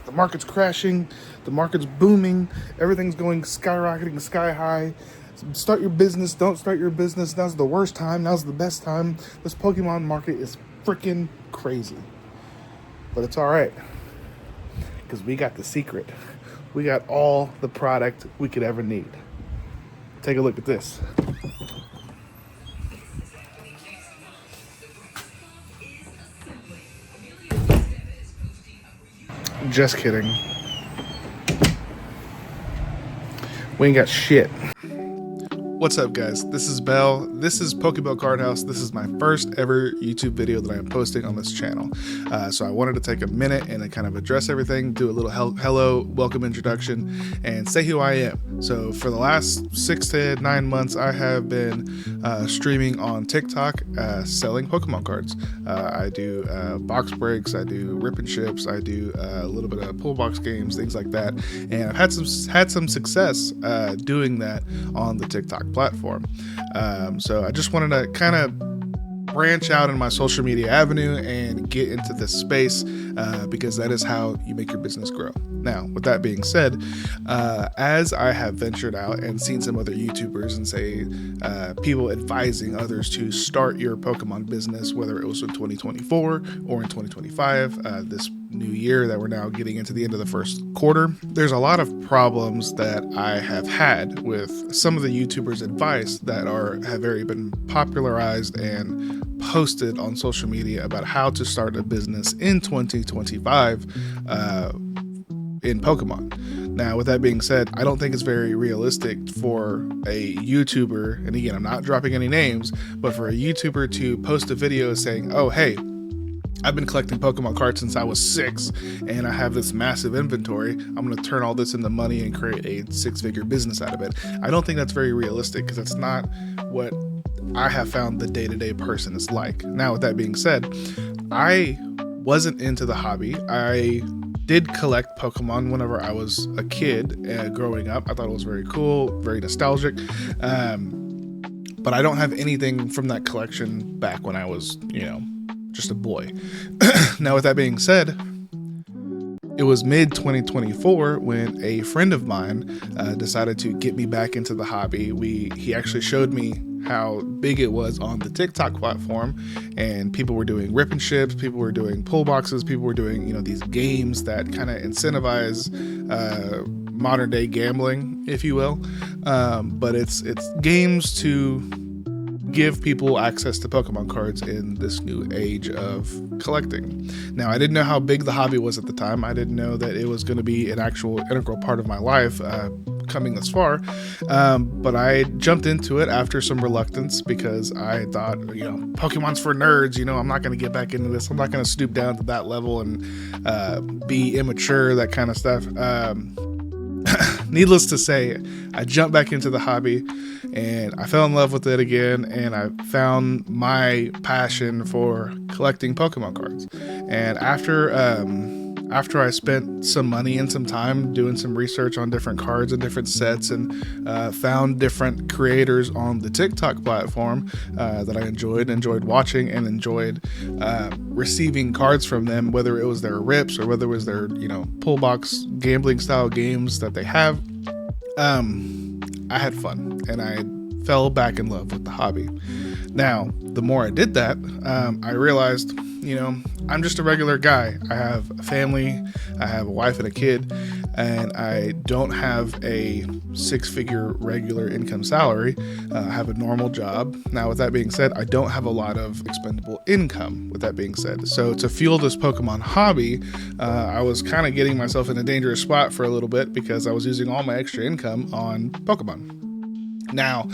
The market's crashing, the market's booming, everything's going skyrocketing sky high. Start your business, don't start your business. Now's the worst time, now's the best time. This Pokemon market is freaking crazy. But it's all right, because we got the secret. We got all the product we could ever need. Take a look at this. Just kidding. We ain't got shit. What's up, guys? This is Bell. This is Pokeball Card House. This is my first ever YouTube video that I am posting on this channel. So I wanted to take a minute and kind of address everything, do a little hello, welcome introduction, and say who I am. So for the last 6 to 9 months, I have been streaming on TikTok, selling Pokemon cards. I do box breaks, I do rip and ships, I do a little bit of pull box games, things like that. And I've had some success doing that on the TikTok platform. So I just wanted to kind of branch out in my social media avenue and get into this space because that is how you make your business grow. Now, with that being said, as I have ventured out and seen some other YouTubers and say people advising others to start your Pokemon business, whether it was in 2024 or in 2025, this new year that we're now getting into the end of the first quarter, there's a lot of problems that I have had with some of the YouTubers' advice that have already been popularized and posted on social media about how to start a business in 2025 in Pokemon. Now, with that being said, I don't think it's very realistic for a YouTuber, and again, I'm not dropping any names, but for a YouTuber to post a video saying, oh, hey, I've been collecting Pokemon cards since I was 6 and I have this massive inventory. I'm going to turn all this into money and create a 6-figure business out of it. I don't think that's very realistic because that's not what I have found the day-to-day person is like. Now, with that being said, I wasn't into the hobby. I did collect Pokemon whenever I was a kid growing up. I thought it was very cool, very nostalgic. But I don't have anything from that collection back when I was, just a boy. Now, with that being said, it was mid 2024 when a friend of mine decided to get me back into the hobby. He actually showed me how big it was on the TikTok platform, and people were doing rip and ships, people were doing pull boxes, people were doing these games that kind of incentivize modern day gambling, if you will. But it's games to give people access to Pokemon cards in this new age of collecting. Now, I didn't know how big the hobby was at the time. I didn't know that it was going to be an actual integral part of my life coming this far. But I jumped into it after some reluctance because I thought, Pokemon's for nerds. I'm not going to get back into this. I'm not going to stoop down to that level and be immature, that kind of stuff. Needless to say, I jumped back into the hobby and I fell in love with it again, and I found my passion for collecting Pokemon cards. And after I spent some money and some time doing some research on different cards and different sets, and found different creators on the TikTok platform that I enjoyed watching and enjoyed receiving cards from them, whether it was their rips or whether it was their pull box gambling style games that they have. I had fun and I fell back in love with the hobby. Now, the more I did that, I realized, I'm just a regular guy. I have a family, I have a wife and a kid, and I don't have a 6-figure regular income salary. I have a normal job. Now, with that being said, I don't have a lot of expendable income, with that being said. So to fuel this Pokemon hobby, I was kind of getting myself in a dangerous spot for a little bit because I was using all my extra income on Pokemon. Now,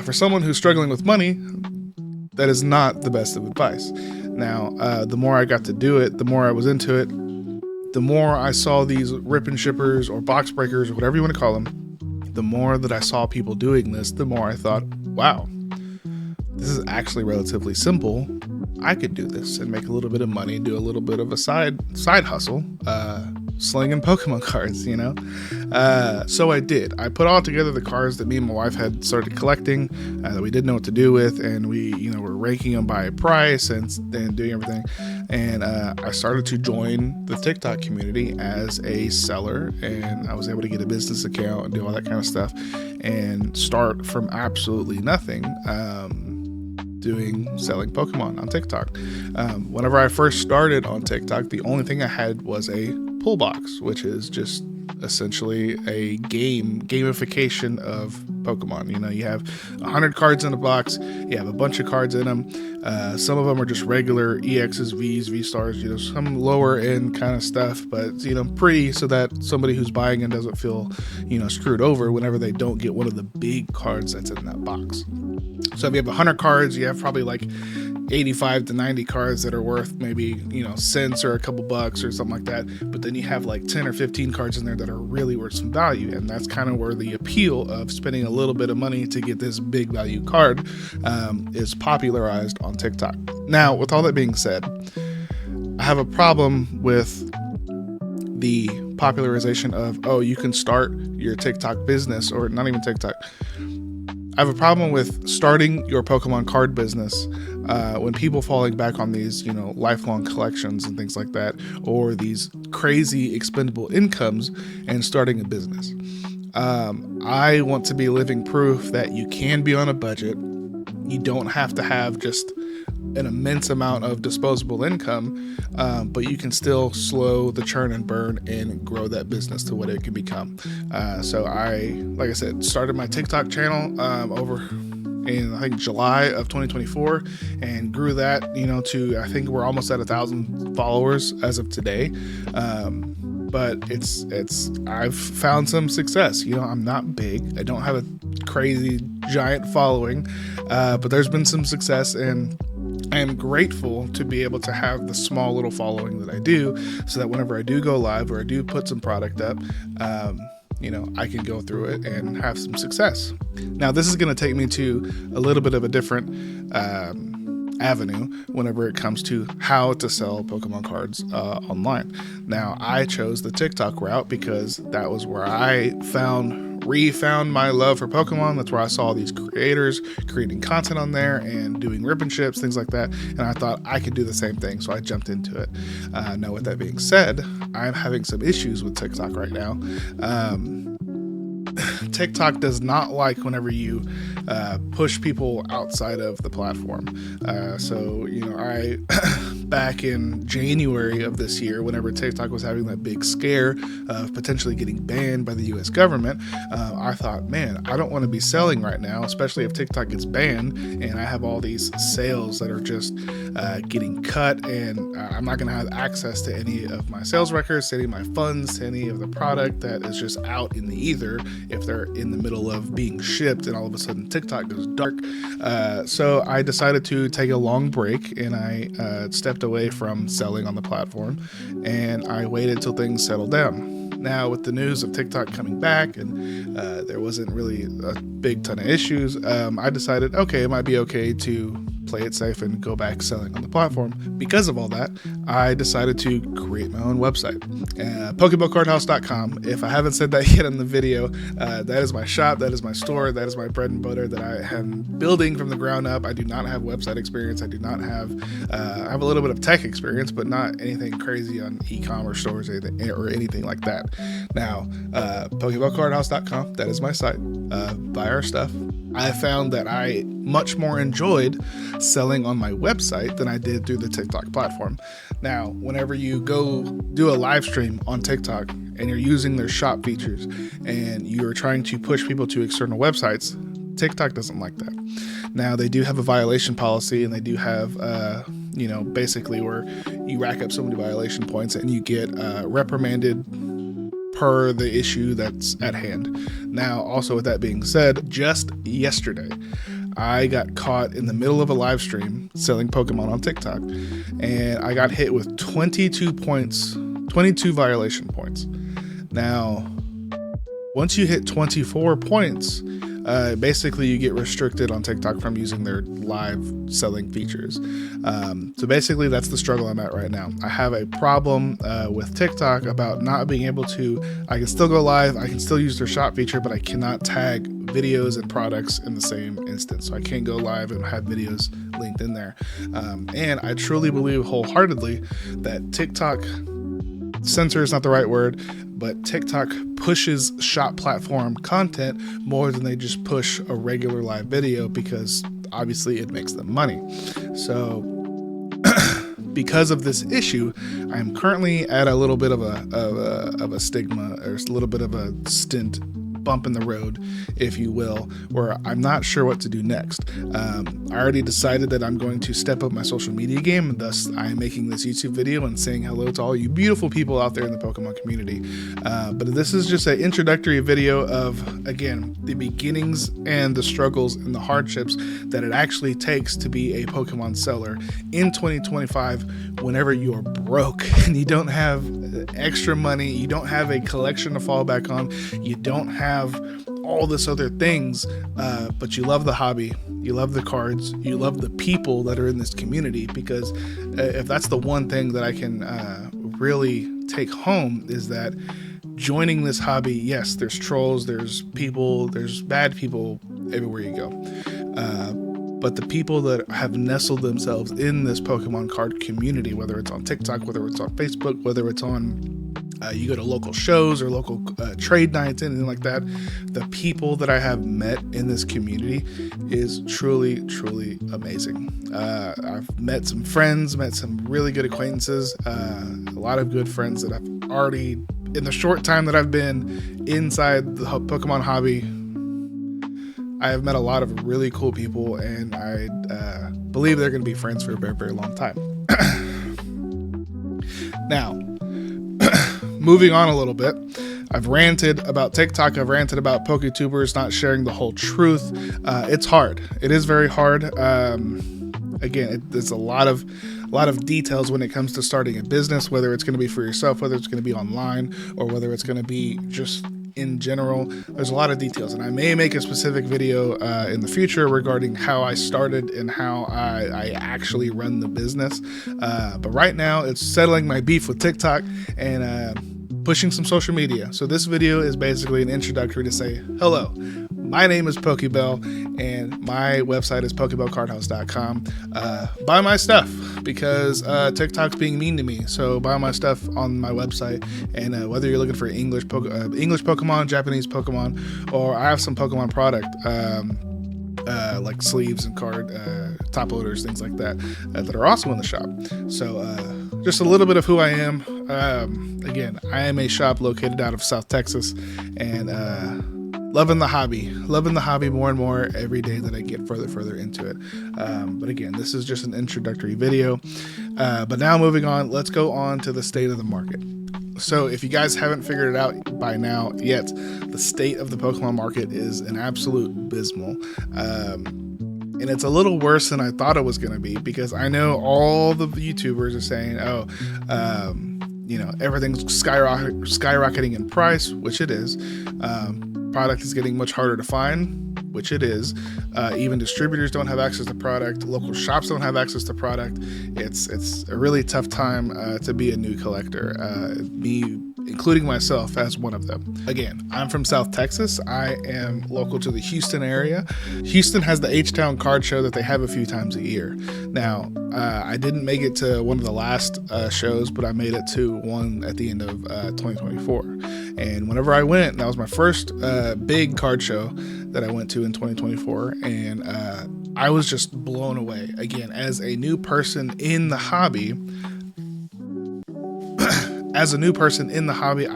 for someone who's struggling with money, that is not the best of advice. Now, the more I got to do it, the more I was into it, the more I saw these rip and shippers or box breakers or whatever you want to call them, the more that I saw people doing this, the more I thought, wow, this is actually relatively simple. I could do this and make a little bit of money, do a little bit of a side hustle slinging Pokemon cards, you know? So I did. I put all together the cards that me and my wife had started collecting that we didn't know what to do with, and we, were ranking them by price and doing everything. And I started to join the TikTok community as a seller, and I was able to get a business account and do all that kind of stuff and start from absolutely nothing. Selling Pokemon on TikTok. Whenever I first started on TikTok, the only thing I had was a pull box, which is just essentially a gamification of Pokemon. You have 100 cards in a box, you have a bunch of cards in them. Some of them are just regular EXs, Vs, V-stars, some lower end kind of stuff, but pretty, so that somebody who's buying it doesn't feel screwed over whenever they don't get one of the big cards that's in that box. So if you have 100 cards, you have probably like 85 to 90 cards that are worth maybe, cents or a couple bucks or something like that. But then you have like 10 or 15 cards in there that are really worth some value. And that's kind of where the appeal of spending a little bit of money to get this big value card is popularized on TikTok. Now, with all that being said, I have a problem with the popularization of, you can start your TikTok business, or not even TikTok. I have a problem with starting your Pokemon card business when people falling back on these, lifelong collections and things like that, or these crazy expendable incomes and starting a business. I want to be living proof that you can be on a budget. You don't have to have just an immense amount of disposable income, but you can still slow the churn and burn and grow that business to what it can become. So like I said, started my TikTok channel over in I think July of 2024 and grew that, to, I think we're almost at 1,000 followers as of today. But I've found some success. I'm not big. I don't have a crazy giant following, but there's been some success, and I am grateful to be able to have the small little following that I do, so that whenever I do go live or I do put some product up, I can go through it and have some success. Now, this is going to take me to a little bit of a different avenue whenever it comes to how to sell Pokemon cards online. Now, I chose the TikTok route because that was where I refound my love for Pokemon. That's where I saw these creators creating content on there and doing rip and ships, things like that, and I thought I could do the same thing, so I jumped into it. Now, with that being said, I'm having some issues with TikTok right now. TikTok does not like whenever you push people outside of the platform. So I back in January of this year, whenever TikTok was having that big scare of potentially getting banned by the US government, I thought, man, I don't want to be selling right now, especially if TikTok gets banned and I have all these sales that are just getting cut, and I'm not going to have access to any of my sales records, to any of my funds, to any of the product that is just out in the ether if they're in the middle of being shipped and all of a sudden TikTok goes dark. So I decided to take a long break, and I stepped away from selling on the platform, and I waited till things settled down. Now, with the news of TikTok coming back and there wasn't really a big ton of issues, I decided, okay, it might be okay to play it safe and go back selling on the platform. Because of all that, I decided to create my own website, PokeballCardHouse.com. If I haven't said that yet in the video, that is my shop, that is my store, that is my bread and butter that I am building from the ground up. I do not have website experience. I do not have, I have a little bit of tech experience, but not anything crazy on e-commerce stores or anything like that. Now, PokeballCardHouse.com, that is my site. Buy our stuff. I found that I much more enjoyed selling on my website than I did through the TikTok platform. Now, whenever you go do a live stream on TikTok and you're using their shop features and you're trying to push people to external websites, TikTok doesn't like that. Now, they do have a violation policy, and they do have, basically where you rack up so many violation points and you get reprimanded per the issue that's at hand. Now, also with that being said, just yesterday, I got caught in the middle of a live stream selling Pokemon on TikTok, and I got hit with 22 violation points. Now, once you hit 24 points, basically you get restricted on TikTok from using their live selling features. So basically that's the struggle I'm at right now. I have a problem with TikTok about not being able to, I can still go live, I can still use their shop feature, but I cannot tag videos and products in the same instance. So I can't go live and have videos linked in there. And I truly believe wholeheartedly that TikTok, censor is not the right word, but TikTok pushes shop platform content more than they just push a regular live video, because obviously it makes them money. So because of this issue, I'm currently at a little bit of a stigma, or a little bit of a bump in the road, if you will, where I'm not sure what to do next. I already decided that I'm going to step up my social media game, and thus I am making this YouTube video and saying hello to all you beautiful people out there in the Pokemon community. But this is just an introductory video of, again, the beginnings and the struggles and the hardships that it actually takes to be a Pokemon seller in 2025, whenever you're broke and you don't have extra money, you don't have a collection to fall back on, you don't have all this other things, but you love the hobby, you love the cards, you love the people that are in this community. Because if that's the one thing that I can really take home, is that joining this hobby, yes, there's trolls, there's people, there's bad people everywhere you go, but the people that have nestled themselves in this Pokemon card community, whether it's on TikTok, whether it's on Facebook, whether it's on you go to local shows or local trade nights, anything like that, the people that I have met in this community is truly, truly amazing. I've met some friends, met some really good acquaintances, a lot of good friends that I've already, in the short time that I've been inside the Pokemon hobby, I have met a lot of really cool people, and I believe they're going to be friends for a very, very long time. Now, moving on a little bit, I've ranted about TikTok, I've ranted about PokeTubers not sharing the whole truth. It's hard. It is very hard. Again, there's a lot of details when it comes to starting a business, whether it's going to be for yourself, whether it's going to be online, or whether it's going to be just in general. There's a lot of details, and I may make a specific video in the future regarding how I started and how I actually run the business. But right now it's settling my beef with TikTok and pushing some social media. So this video is basically an introductory to say, hello, my name is Pokebell, and my website is pokebellcardhouse.com. Buy my stuff, because TikTok's being mean to me. So buy my stuff on my website, and whether you're looking for English Pokemon, Japanese Pokemon, or I have some Pokemon product, like sleeves and card top loaders, things like that, that are also in the shop. So just a little bit of who I am. Again, I am a shop located out of South Texas, and loving the hobby more and more every day that I get further into it. But again, this is just an introductory video. But now moving on, let's go on to the state of the market. So if you guys haven't figured it out by now yet, the state of the Pokemon market is an absolute abysmal. And it's a little worse than I thought it was going to be, because I know all the YouTubers are saying, everything's skyrocketing in price, which it is. Product is getting much harder to find, which it is. Even distributors don't have access to product. Local shops don't have access to product. It's a really tough time to be a new collector. Me including myself as one of them. Again, I'm from South Texas. I am local to the Houston area. Houston has the H-Town card show that they have a few times a year. Now, I didn't make it to one of the last shows, but I made it to one at the end of 2024. And whenever I went, that was my first big card show that I went to in 2024. And I was just blown away. Again, as a new person in the hobby, I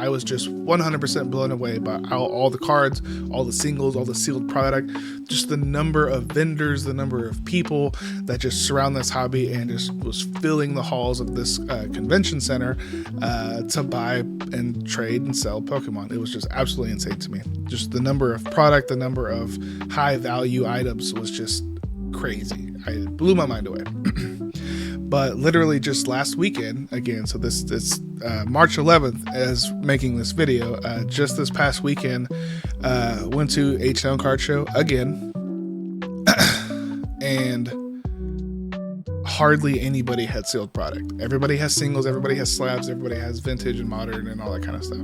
was just 100% blown away by all the cards, all the singles, all the sealed product, just the number of vendors, the number of people that just surround this hobby, and just was filling the halls of this convention center to buy and trade and sell Pokemon. It was just absolutely insane to me. Just the number of product, the number of high value items was just crazy. It blew my mind away. But literally just last weekend, again, so this March 11th as making this video, just this past weekend, went to H-Town Card Show again, and hardly anybody had sealed product. Everybody has singles, everybody has slabs, everybody has vintage and modern and all that kind of stuff.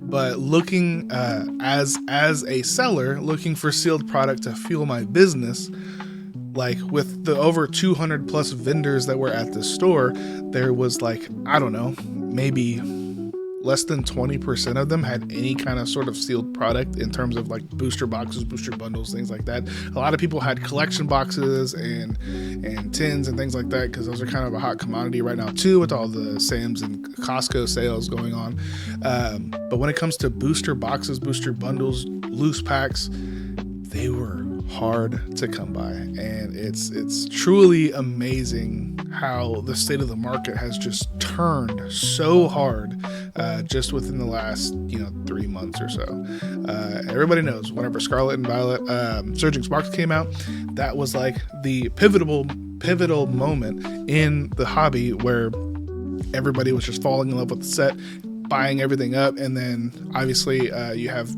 But looking as a seller, looking for sealed product to fuel my business, like with the over 200 plus vendors that were at the store, there was like, I don't know, maybe less than 20% of them had any kind of sort of sealed product in terms of like booster boxes, booster bundles, things like that. A lot of people had collection boxes and tins and things like that, because those are kind of a hot commodity right now too, with all the Sam's and Costco sales going on. But when it comes to booster boxes, booster bundles, loose packs, they were hard to come by, and it's truly amazing how the state of the market has just turned so hard just within the last 3 months or so. Everybody knows whenever Scarlet and Violet Surging Sparks came out, that was like the pivotal moment in the hobby where everybody was just falling in love with the set, buying everything up. And then obviously you have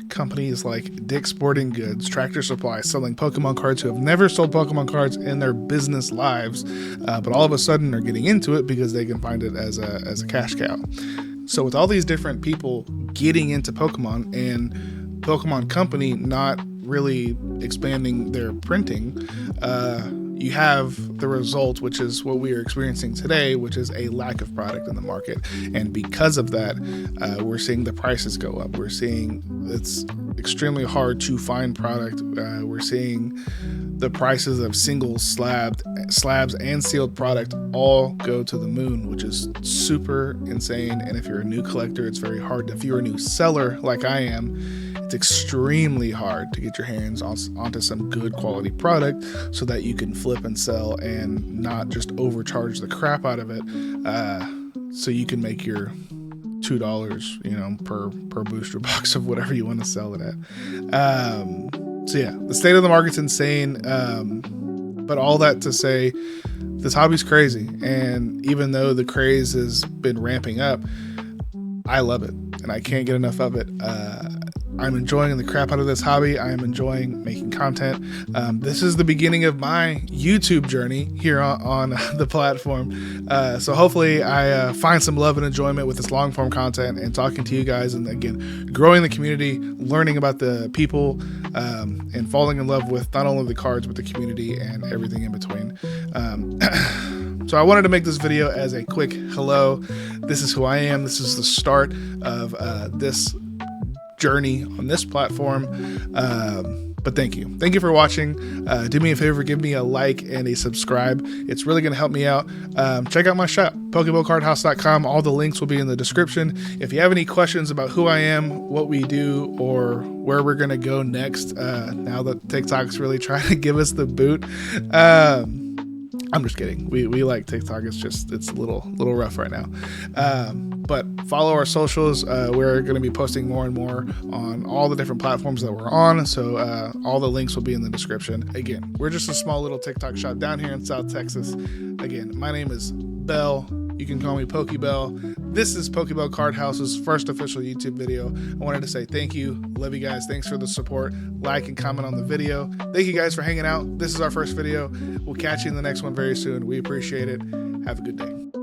companies like Dick's Sporting Goods, Tractor Supply, selling Pokemon cards who have never sold Pokemon cards in their business lives, but all of a sudden are getting into it because they can find it as a cash cow. So with all these different people getting into Pokemon and Pokemon Company not really expanding their printing, you have the result, which is what we are experiencing today, which is a lack of product in the market. And because of that, we're seeing the prices go up. We're seeing it's extremely hard to find product. We're seeing the prices of single slabs and sealed product all go to the moon, which is super insane. And if you're a new collector, it's very hard. If you're a new seller like I am, it's extremely hard to get your hands onto some good quality product so that you can flip and sell and not just overcharge the crap out of it, so you can make your $2 per booster box of whatever you want to sell it at. So yeah, the state of the market's insane, but all that to say, this hobby's crazy, and even though the craze has been ramping up, I love it and I can't get enough of it. I'm enjoying the crap out of this hobby. I am enjoying making content. This is the beginning of my YouTube journey here on the platform. So hopefully I find some love and enjoyment with this long form content and talking to you guys, and again, growing the community, learning about the people, and falling in love with not only the cards, but the community and everything in between. So I wanted to make this video as a quick hello. This is who I am. This is the start of this journey on this platform. But thank you for watching. Do me a favor, give me a like and a subscribe. It's really going to help me out. Check out my shop, PokeballCardHouse.com. All the links will be in the description. If you have any questions about who I am, what we do, or where we're going to go next, now that TikTok's really trying to give us the boot, I'm just kidding. We like TikTok. It's a little rough right now. But follow our socials. We're going to be posting more and more on all the different platforms that we're on. So all the links will be in the description. Again, we're just a small little TikTok shop down here in South Texas. Again, my name is Bell. You can call me Pokebell. This is Pokeball Card House's first official YouTube video. I wanted to say thank you. Love you guys. Thanks for the support. Like and comment on the video. Thank you guys for hanging out. This is our first video. We'll catch you in the next one very soon. We appreciate it. Have a good day.